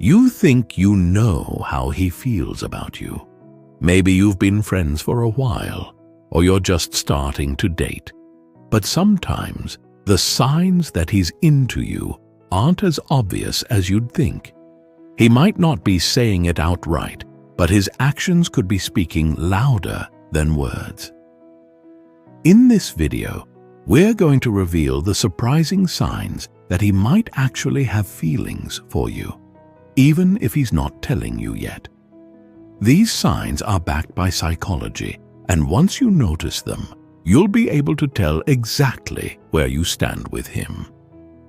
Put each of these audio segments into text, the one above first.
You think you know how he feels about you. Maybe you've been friends for a while, or you're just starting to date. But sometimes the signs that he's into you aren't as obvious as you'd think. He might not be saying it outright, but his actions could be speaking louder than words. In this video, we're going to reveal the surprising signs that he might actually have feelings for you, even if he's not telling you yet. These signs are backed by psychology, and once you notice them, you'll be able to tell exactly where you stand with him.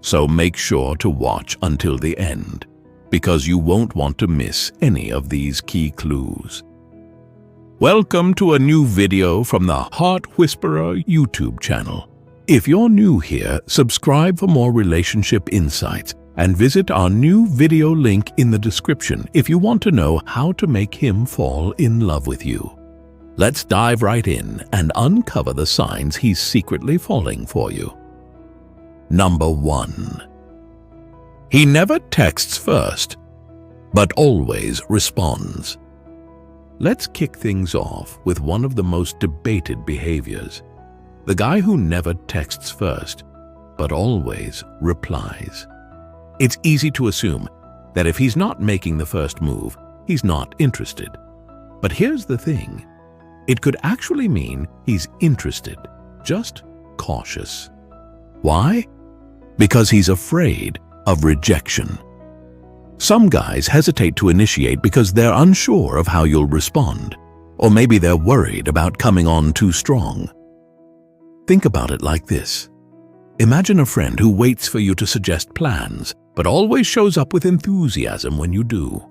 So make sure to watch until the end, because you won't want to miss any of these key clues. Welcome to a new video from the Heart Whisperer YouTube channel. If you're new here, subscribe for more relationship insights and visit our new video link in the description if you want to know how to make him fall in love with you. Let's dive right in and uncover the signs he's secretly falling for you. Number 1. He never texts first, but always responds. Let's kick things off with one of the most debated behaviors. The guy who never texts first, but always replies. It's easy to assume that if he's not making the first move, he's not interested. But here's the thing. It could actually mean he's interested, just cautious. Why? Because he's afraid of rejection. Some guys hesitate to initiate because they're unsure of how you'll respond, or maybe they're worried about coming on too strong. Think about it like this. Imagine a friend who waits for you to suggest plans, but always shows up with enthusiasm when you do.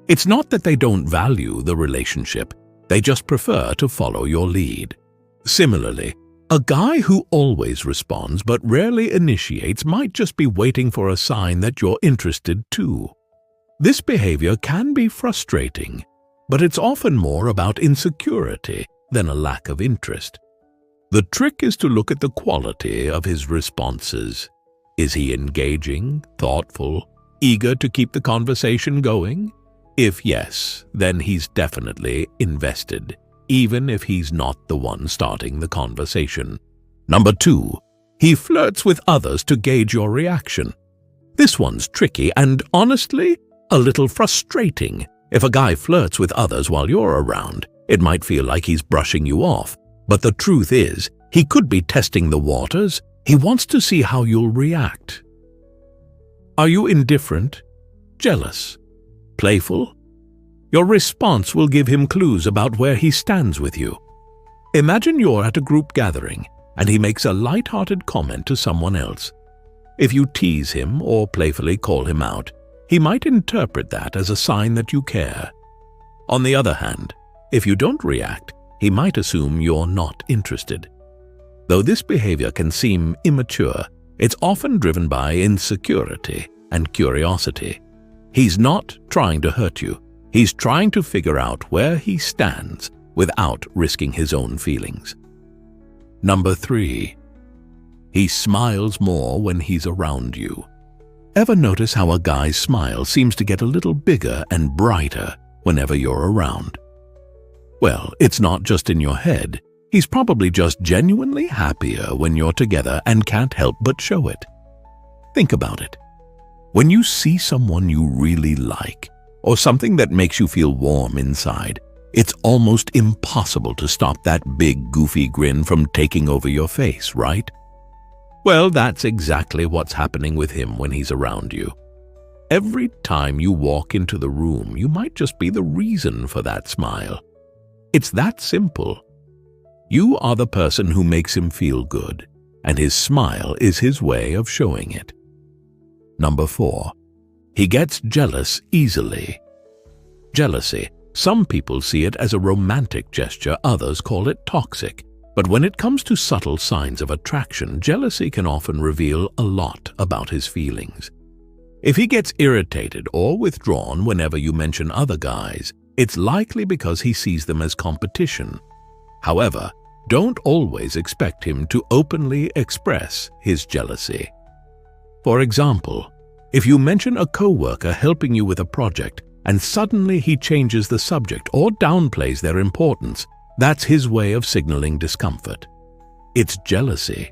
It's not that they don't value the relationship, they just prefer to follow your lead. Similarly, a guy who always responds but rarely initiates might just be waiting for a sign that you're interested too. This behavior can be frustrating, but it's often more about insecurity than a lack of interest. The trick is to look at the quality of his responses. Is he engaging, thoughtful, eager to keep the conversation going? If yes, then he's definitely invested, even if he's not the one starting the conversation. Number 2, he flirts with others to gauge your reaction. This one's tricky and, honestly, a little frustrating. If a guy flirts with others while you're around, it might feel like he's brushing you off. But the truth is, he could be testing the waters. He wants to see how you'll react. Are you indifferent, jealous, playful? Your response will give him clues about where he stands with you. Imagine you're at a group gathering and he makes a light-hearted comment to someone else. If you tease him or playfully call him out, he might interpret that as a sign that you care. On the other hand, if you don't react, he might assume you're not interested. Though this behavior can seem immature, it's often driven by insecurity and curiosity. He's not trying to hurt you. He's trying to figure out where he stands without risking his own feelings. Number 3. He smiles more when he's around you. Ever notice how a guy's smile seems to get a little bigger and brighter whenever you're around? Well, it's not just in your head. He's probably just genuinely happier when you're together and can't help but show it. Think about it. When you see someone you really like, or something that makes you feel warm inside, it's almost impossible to stop that big goofy grin from taking over your face, right? Well, that's exactly what's happening with him when he's around you. Every time you walk into the room, you might just be the reason for that smile. It's that simple. You are the person who makes him feel good, and his smile is his way of showing it. Number 4. He gets jealous easily. Jealousy. Some people see it as a romantic gesture, others call it toxic. But when it comes to subtle signs of attraction, jealousy can often reveal a lot about his feelings. If he gets irritated or withdrawn whenever you mention other guys, it's likely because he sees them as competition. However, don't always expect him to openly express his jealousy. For example, If you mention a coworker helping you with a project and suddenly he changes the subject or downplays their importance, that's his way of signaling discomfort. It's jealousy,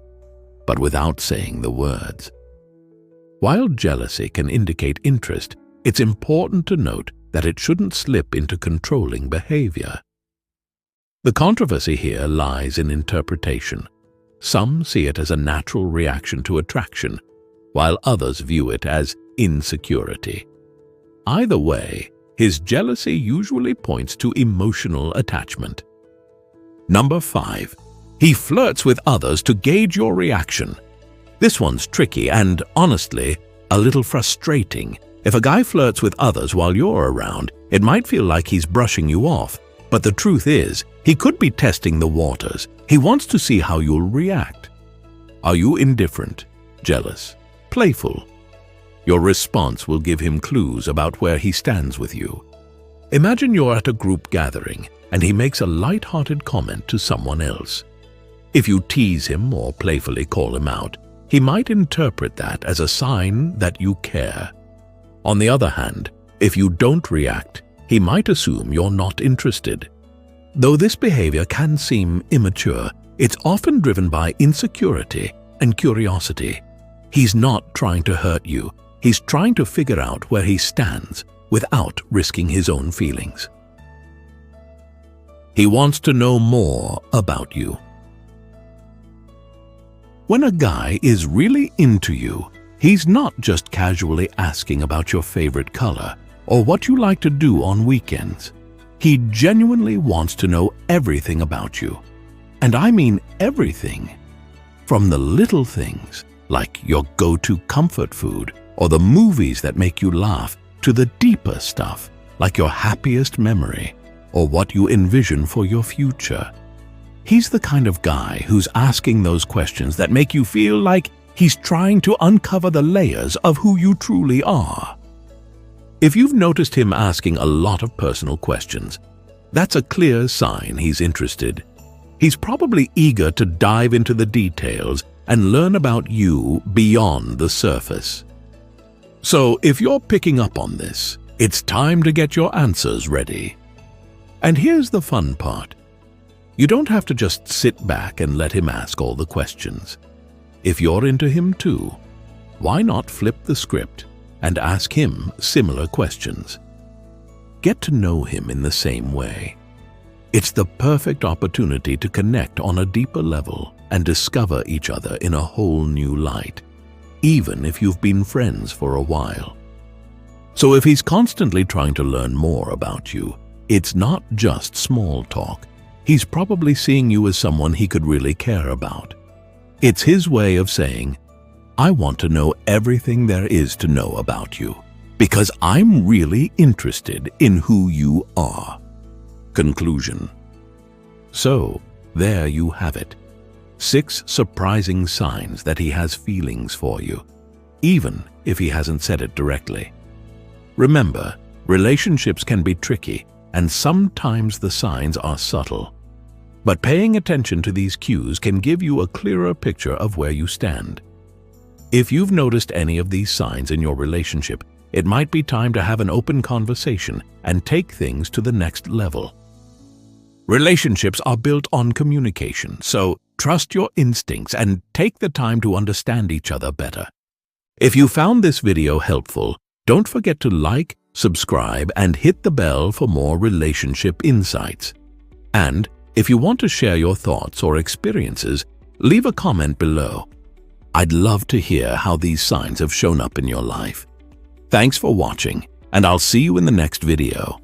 but without saying the words. While jealousy can indicate interest, it's important to note that it shouldn't slip into controlling behavior. The controversy here lies in interpretation. Some see it as a natural reaction to attraction, while others view it as insecurity. Either way, his jealousy usually points to emotional attachment. Number 5. He flirts with others to gauge your reaction. This one's tricky and, honestly, a little frustrating. If a guy flirts with others while you're around, it might feel like he's brushing you off, but the truth is, he could be testing the waters. He wants to see how you'll react. Are you indifferent, jealous, playful? Your response will give him clues about where he stands with you. Imagine you're at a group gathering and he makes a light-hearted comment to someone else. If you tease him or playfully call him out, he might interpret that as a sign that you care. On the other hand, if you don't react, he might assume you're not interested. Though this behavior can seem immature, it's often driven by insecurity and curiosity. He's not trying to hurt you. He's trying to figure out where he stands without risking his own feelings. He wants to know more about you. When a guy is really into you, he's not just casually asking about your favorite color or what you like to do on weekends. He genuinely wants to know everything about you. And I mean everything. From the little things, like your go-to comfort food or the movies that make you laugh, to the deeper stuff, like your happiest memory or what you envision for your future. He's the kind of guy who's asking those questions that make you feel like he's trying to uncover the layers of who you truly are. If you've noticed him asking a lot of personal questions, that's a clear sign he's interested. He's probably eager to dive into the details and learn about you beyond the surface. So if you're picking up on this, it's time to get your answers ready. And here's the fun part. You don't have to just sit back and let him ask all the questions. If you're into him too, why not flip the script and ask him similar questions? Get to know him in the same way. It's the perfect opportunity to connect on a deeper level and discover each other in a whole new light, even if you've been friends for a while. So if he's constantly trying to learn more about you, it's not just small talk. He's probably seeing you as someone he could really care about. It's his way of saying, I want to know everything there is to know about you, because I'm really interested in who you are. Conclusion. So, there you have it. 6 surprising signs that he has feelings for you, even if he hasn't said it directly. Remember, relationships can be tricky, and sometimes the signs are subtle. But paying attention to these cues can give you a clearer picture of where you stand. If you've noticed any of these signs in your relationship, it might be time to have an open conversation and take things to the next level. Relationships are built on communication, so trust your instincts and take the time to understand each other better. If you found this video helpful, don't forget to like, subscribe, and hit the bell for more relationship insights. And if you want to share your thoughts or experiences, leave a comment below. I'd love to hear how these signs have shown up in your life. Thanks for watching, and I'll see you in the next video.